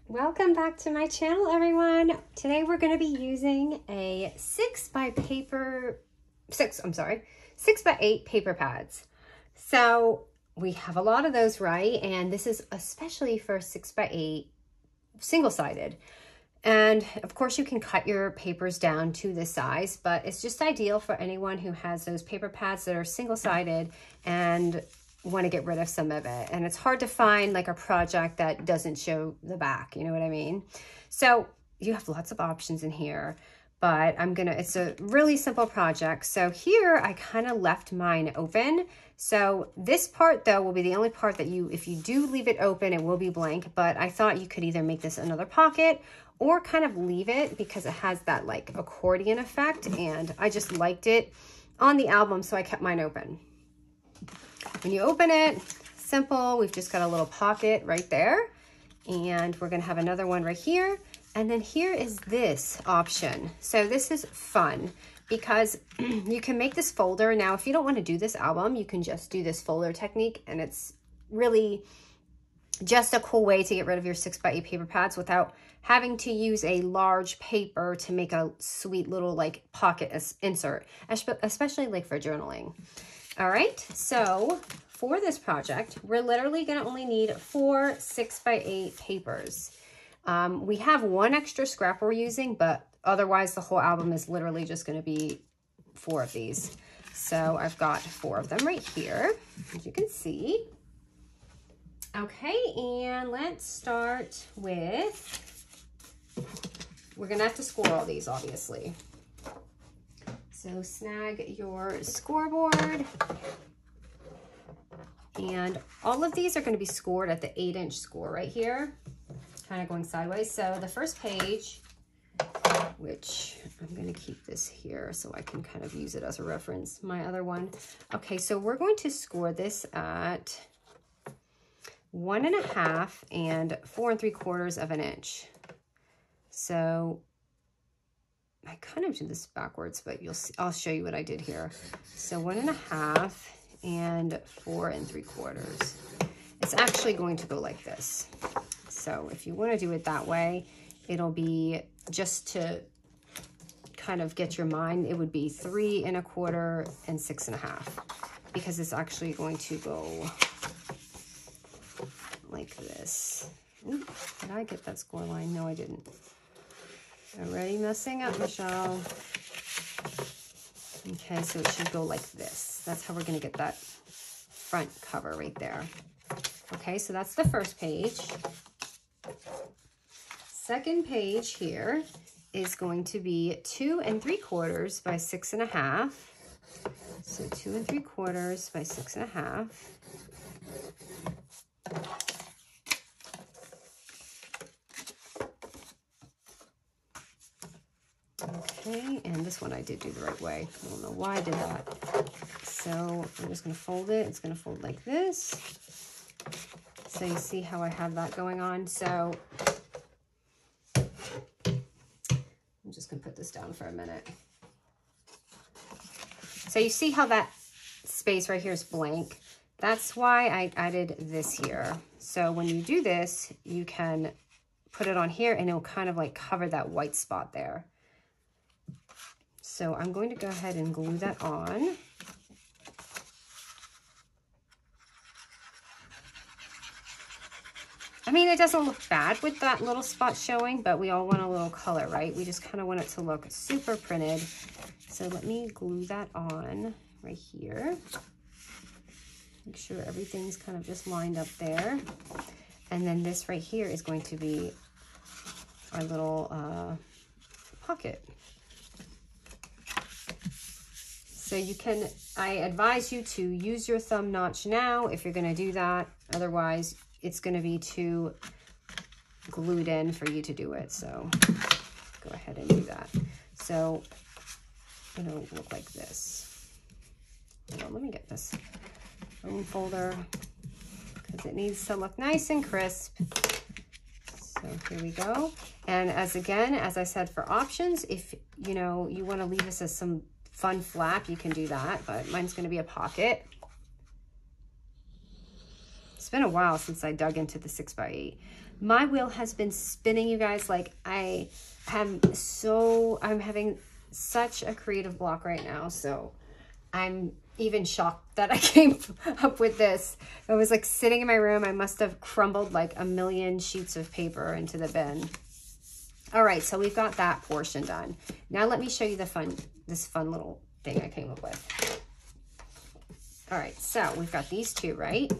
Welcome back to my channel, everyone. Today we're going to be using a 6x8 paper pads. So we have a lot of those, right? And this is especially for 6x8 single-sided. And of course you can cut your papers down to this size, but it's just ideal for anyone who has those paper pads that are single-sided and want to get rid of some of it. And it's hard to find like a project that doesn't show the back, you know what I mean? So you have lots of options in here, but it's a really simple project. So here I kind of left mine open. So this part though will be the only part that if you do leave it open, it will be blank, but I thought you could either make this another pocket or kind of leave it because it has that like accordion effect, and I just liked it on the album, so I kept mine open. When you open it, simple, we've just got a little pocket right there, and we're gonna have another one right here. And then here is this option. So this is fun because you can make this folder. Now, if you don't wanna do this album, you can just do this folder technique, and it's really just a cool way to get rid of your 6x8 paper pads without having to use a large paper to make a sweet little like pocket insert, especially like for journaling. All right, so for this project, we're literally gonna only need 4 6x8 papers. We have one extra scrap we're using, but otherwise the whole album is literally just gonna be 4 of these. So I've got 4 of them right here, as you can see. Okay, and let's start with, we're gonna have to score all these, obviously. So snag your scoreboard, and all of these are going to be scored at the 8-inch score right here, kind of going sideways. So the first page, which I'm going to keep this here so I can kind of use it as a reference, my other one. Okay, so we're going to score this at 1.5 and 4 3/4 of an inch. So I kind of did this backwards, but you'll see, I'll show you what I did here. So 1.5 and 4 3/4. It's actually going to go like this. So if you want to do it that way, it'll be just to kind of get your mind, it would be 3 1/4 and 6.5, because it's actually going to go like this. Ooh, did I get that score line? No, I didn't. Already messing up, Michelle. Okay, so it should go like this. That's how we're gonna get that front cover right there. Okay, so that's the first page. Second page here is going to be 2 3/4 by 6.5. So 2 3/4 by 6.5. Okay, and this one I did do the right way. I don't know why I did that. So I'm just gonna fold it. It's gonna fold like this. So you see how I have that going on. So I'm just gonna put this down for a minute. So you see how that space right here is blank? That's why I added this here. So when you do this, you can put it on here and it'll kind of like cover that white spot there. So I'm going to go ahead and glue that on. I mean, it doesn't look bad with that little spot showing, but we all want a little color, right? We just kind of want it to look super printed. So let me glue that on right here. Make sure everything's kind of just lined up there. And then this right here is going to be our little pocket. So you can, I advise you to use your thumb notch now if you're gonna do that. Otherwise, it's gonna be too glued in for you to do it. So go ahead and do that. So it'll look like this. Hold on, let me get this phone folder because it needs to look nice and crisp. So here we go. And as I said, for options, if you want to leave this as some fun flap, you can do that, but mine's going to be a pocket. It's been a while since I dug into the 6x8. My wheel has been spinning, you guys. Like I'm having such a creative block right now. So I'm even shocked that I came up with this. It was like sitting in my room. I must have crumbled like a million sheets of paper into the bin. All right, so we've got that portion done. Now let me show you this fun little thing I came up with. All right, so we've got these two, right?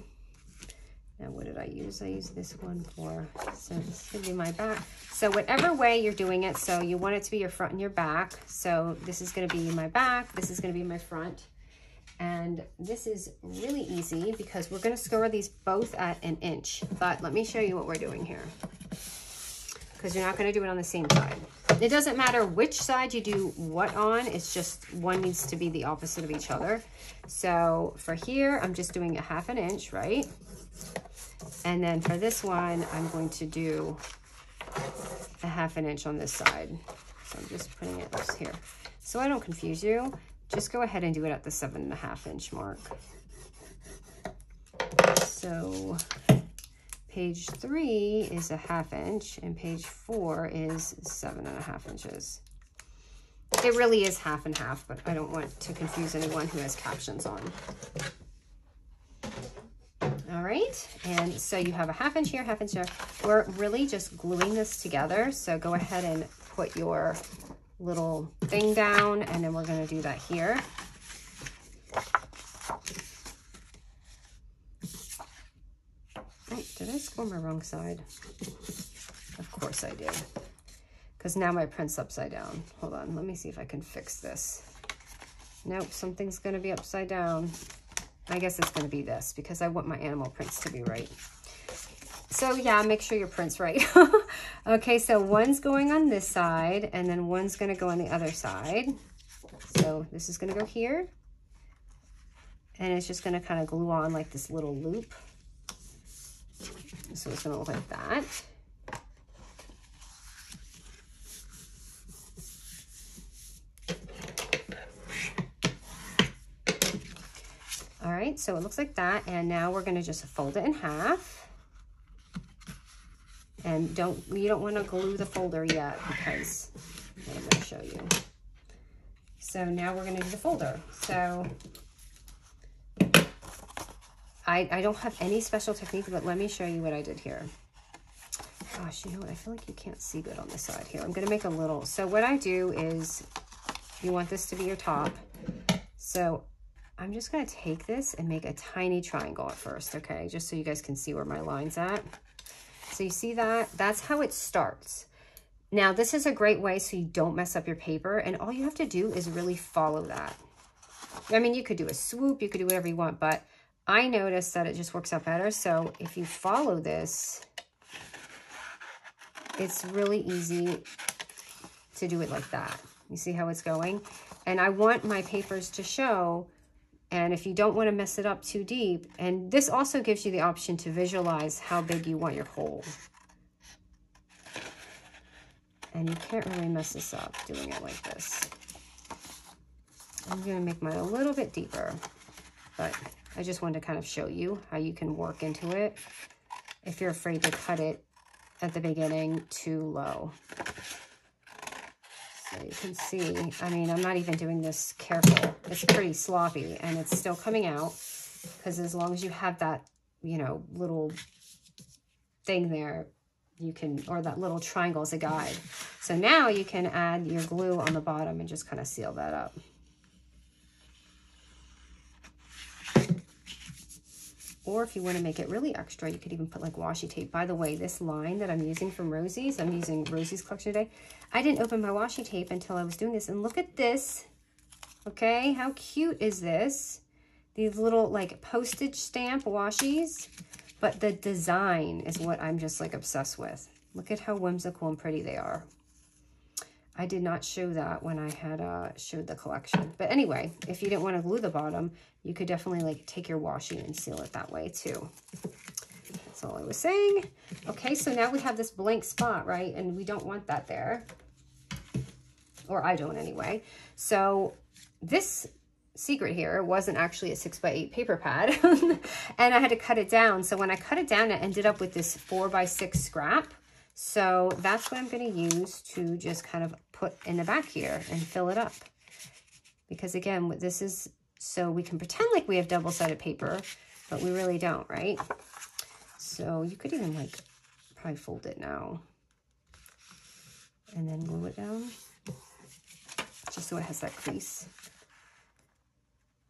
Now what did I use? I used this one for, so this should be my back. So whatever way you're doing it, so you want it to be your front and your back. So this is gonna be my back, this is gonna be my front. And this is really easy because we're gonna score these both at 1 inch. But let me show you what we're doing here, because you're not gonna do it on the same side. It doesn't matter which side you do what on, it's just one needs to be the opposite of each other. So for here, I'm just doing a 1/2 inch, right? And then for this one, I'm going to do a 1/2 inch on this side. So I'm just putting it here. So I don't confuse you, just go ahead and do it at the 7.5 inch mark. So page 3 is a 1/2 inch and page 4 is 7.5 inches. It really is 1/2 and 1/2, but I don't want to confuse anyone who has captions on. All right, and so you have a 1/2 inch here, 1/2 inch here. We're really just gluing this together. So go ahead and put your little thing down, and then we're gonna do that here. Oh, did I score my wrong side? Of course I did, because now my print's upside down. Hold on, let me see if I can fix this. Nope, something's gonna be upside down. I guess it's gonna be this, because I want my animal prints to be right. So yeah, make sure your print's right. Okay, so one's going on this side, and then one's gonna go on the other side. So this is gonna go here, and it's just gonna kind of glue on like this little loop. So it's gonna look like that. All right, so it looks like that, and now we're gonna just fold it in half. And you don't want to glue the folder yet, because I'm going to show you. So now we're going to do the folder. So I don't have any special technique, but let me show you what I did here. Gosh, you know what? I feel like you can't see good on this side here. I'm going to make a little. So what I do is, you want this to be your top. So I'm just going to take this and make a tiny triangle at first, okay? Just so you guys can see where my line's at. So you see that? That's how it starts. Now, this is a great way so you don't mess up your paper, and all you have to do is really follow that. I mean, you could do a swoop, you could do whatever you want, but I noticed that it just works out better. So if you follow this, it's really easy to do it like that. You see how it's going? And I want my papers to show. And if you don't want to mess it up too deep, and this also gives you the option to visualize how big you want your hole. And you can't really mess this up doing it like this. I'm going to make mine a little bit deeper, but I just wanted to kind of show you how you can work into it if you're afraid to cut it at the beginning too low. So you can see, I mean, I'm not even doing this careful. It's pretty sloppy, and it's still coming out, because as long as you have that, you know, little thing there, you can, or that little triangle as a guide. So now you can add your glue on the bottom and just kind of seal that up. Or if you want to make it really extra, you could even put like washi tape. By the way, this line that I'm using from Rosie's, I'm using Rosie's collection today. I didn't open my washi tape until I was doing this. And look at this. Okay, how cute is this? These little like postage stamp washies. But the design is what I'm just like obsessed with. Look at how whimsical and pretty they are. I did not show that when I had showed the collection. But anyway, if you didn't want to glue the bottom, you could definitely like take your washi and seal it that way too. That's all I was saying. Okay, so now we have this blank spot, right? And we don't want that there. Or I don't anyway. So this secret here. It wasn't actually a 6x8 paper pad and I had to cut it down. So when I cut it down, I ended up with this 4x6 scrap. So that's what I'm going to use to just kind of put in the back here and fill it up. Because again, this is so we can pretend like we have double-sided paper, but we really don't, right? So you could even like probably fold it now and then glue it down just so it has that crease.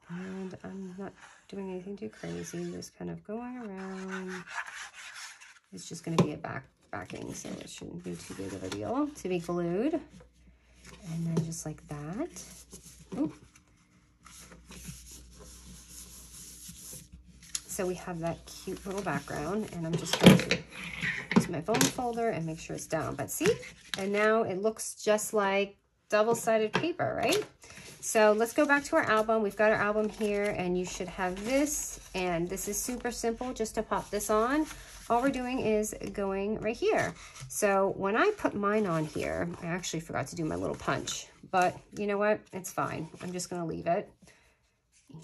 And I'm not doing anything too crazy, just kind of going around. It's just going to be a backing, so it shouldn't be too big of a deal to be glued. And then just like that. Ooh. So we have that cute little background, and I'm just going to use my foam folder and make sure it's down. But see, and now it looks just like double-sided paper, right? So let's go back to our album. We've got our album here, and you should have this, and this is super simple just to pop this on. All we're doing is going right here. So when I put mine on here, I actually forgot to do my little punch, but you know what? It's fine. I'm just gonna leave it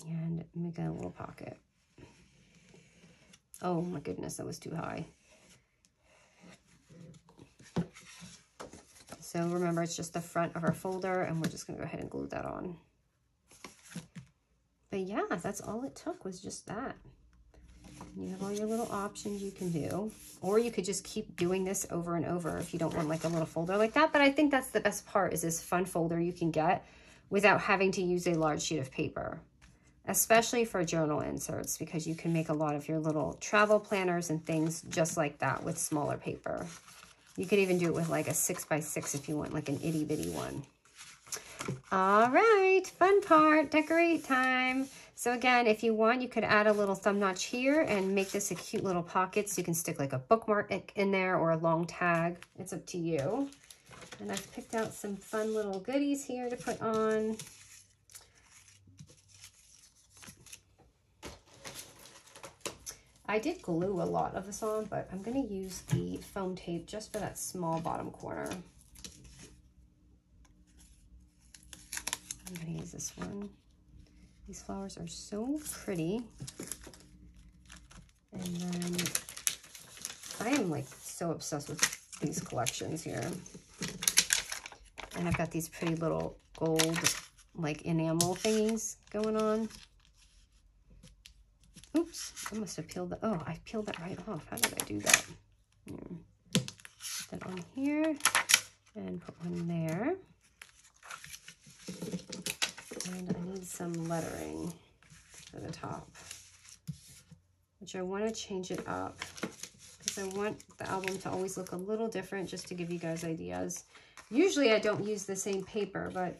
and make a little pocket. Oh my goodness, that was too high. So remember, it's just the front of our folder, and we're just gonna go ahead and glue that on. But yeah, that's all it took, was just that. You have all your little options you can do, or you could just keep doing this over and over if you don't want like a little folder like that. But I think that's the best part, is this fun folder you can get without having to use a large sheet of paper, especially for journal inserts, because you can make a lot of your little travel planners and things just like that with smaller paper. You could even do it with like a 6x6 if you want like an itty bitty one. All right, fun part, decorate time. So again, if you want, you could add a little thumb notch here and make this a cute little pocket, so you can stick like a bookmark in there or a long tag. It's up to you. And I've picked out some fun little goodies here to put on. I did glue a lot of this on, but I'm going to use the foam tape just for that small bottom corner. I'm going to use this one. These flowers are so pretty. And then I am like so obsessed with these collections here. And I've got these pretty little gold like enamel thingies going on. Oops, I must have peeled that. Oh, I peeled that right off. How did I do that? Put that on here and put one there. And I need some lettering for the top, which I want to change it up because I want the album to always look a little different, just to give you guys ideas. Usually I don't use the same paper, but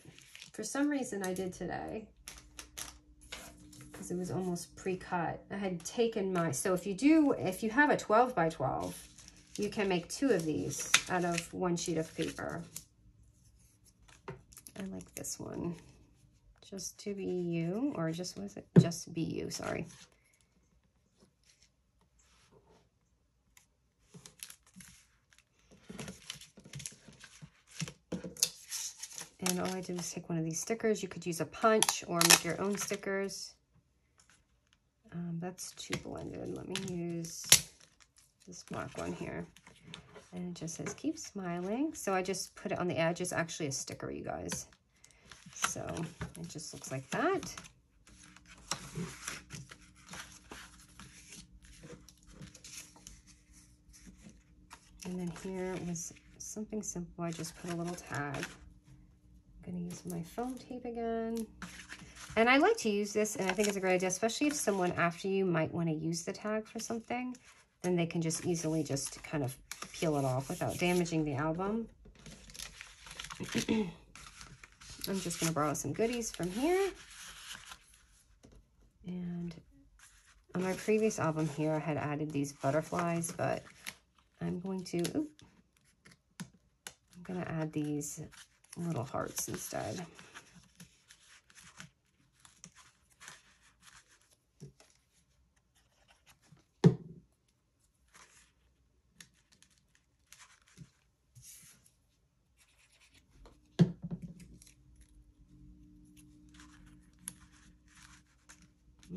for some reason I did today. It was almost pre-cut. I had taken my, so if you have a 12x12, you can make 2 of these out of 1 sheet of paper. I like this one. Just to be you, or just, was it? Just be you, sorry. And all I did was take one of these stickers. You could use a punch or make your own stickers. That's too blended. Let me use this black one here. And it just says, keep smiling. So I just put it on the edge. It's actually a sticker, you guys. So it just looks like that. And then here was something simple. I just put a little tag. I'm going to use my foam tape again. And I like to use this, and I think it's a great idea, especially if someone after you might want to use the tag for something, then they can just easily just kind of peel it off without damaging the album. I'm just going to borrow some goodies from here. And on my previous album here, I had added these butterflies, but I'm going to, I'm going to add these little hearts instead.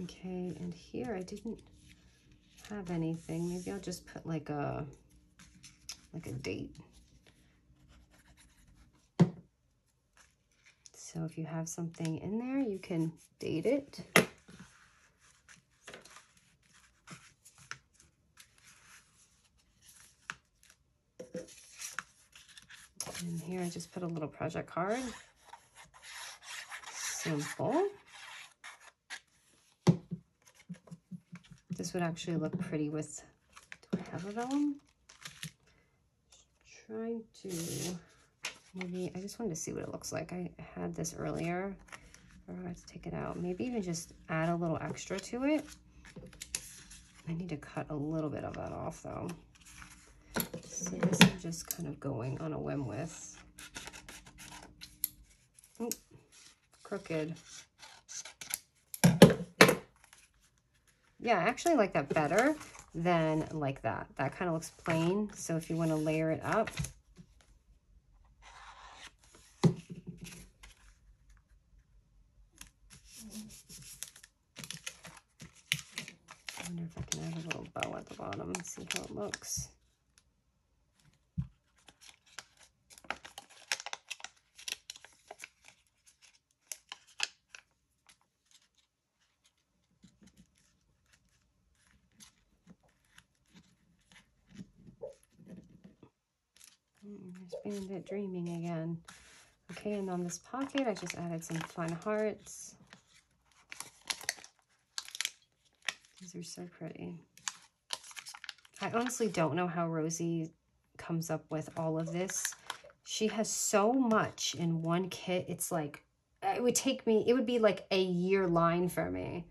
Okay, and here I didn't have anything. Maybe I'll just put like a date. So if you have something in there, you can date it. And here I just put a little project card. Simple. This would actually look pretty with, do I have a vellum? Trying to, maybe, I just wanted to see what it looks like. I had this earlier, or I have to take it out. Maybe even just add a little extra to it. I need to cut a little bit of that off though. So this I'm just kind of going on a whim with. Ooh, crooked. Yeah, I actually like that better than like that. That kind of looks plain. So if you want to layer it up, I wonder if I can add a little bow at the bottom and see how it looks. There's Bandit Dreaming again. Okay, and on this pocket, I just added some fun hearts. These are so pretty. I honestly don't know how Rosie comes up with all of this. She has so much in one kit. It's like, it would take me, it would be like a year line for me.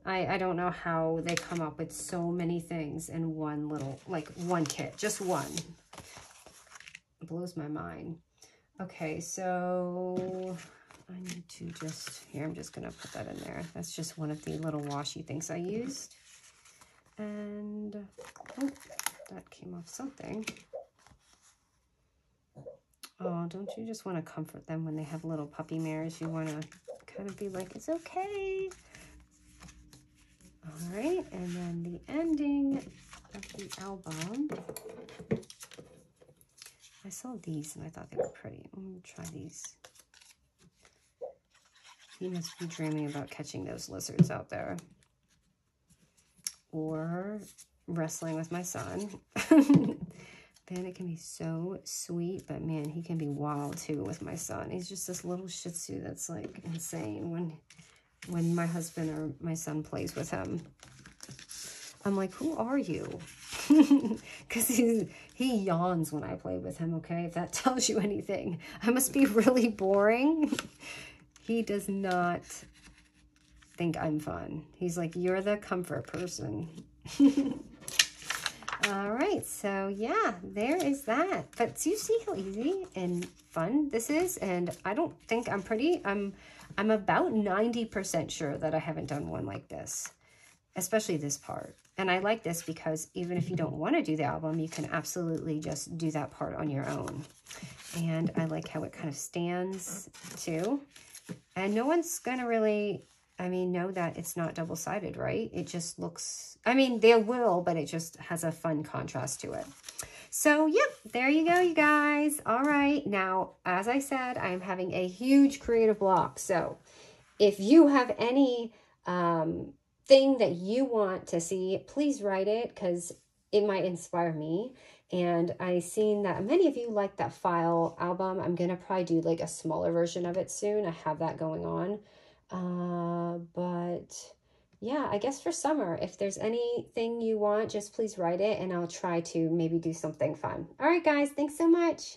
I don't know how they come up with so many things in one little, like one kit, just one. It blows my mind. Okay, so I need to just, here, I'm just gonna put that in there. That's just one of the little washy things I used. And, oh, that came off something. Oh, don't you just want to comfort them when they have little puppy mares? You want to kind of be like, it's okay. All right, and then the ending of the album. I saw these and I thought they were pretty. I'm going to try these. He must be dreaming about catching those lizards out there. Or wrestling with my son. Bandit can be so sweet, but man, he can be wild too with my son. He's just this little Shih Tzu that's like insane when my husband or my son plays with him. I'm like, who are you? Because he yawns when I play with him, okay? If that tells you anything. I must be really boring. He does not think I'm fun. He's like, you're the comfort person. All right, so yeah, there is that. But you see how easy and fun this is? And I don't think I'm about 90% sure that I haven't done one like this, especially this part. And I like this because even if you don't want to do the album, you can absolutely just do that part on your own. And I like how it kind of stands too. And no one's going to really, I mean, know that it's not double-sided, right? It just looks, I mean, they will, but it just has a fun contrast to it. So, yep, there you go, you guys. All right. Now, as I said, I'm having a huge creative block. So, if you have any thing that you want to see, please write it because it might inspire me. And I've seen that many of you like that file album. I'm going to probably do like a smaller version of it soon. I have that going on. But yeah, I guess for summer, if there's anything you want, just please write it and I'll try to maybe do something fun. All right, guys, thanks so much.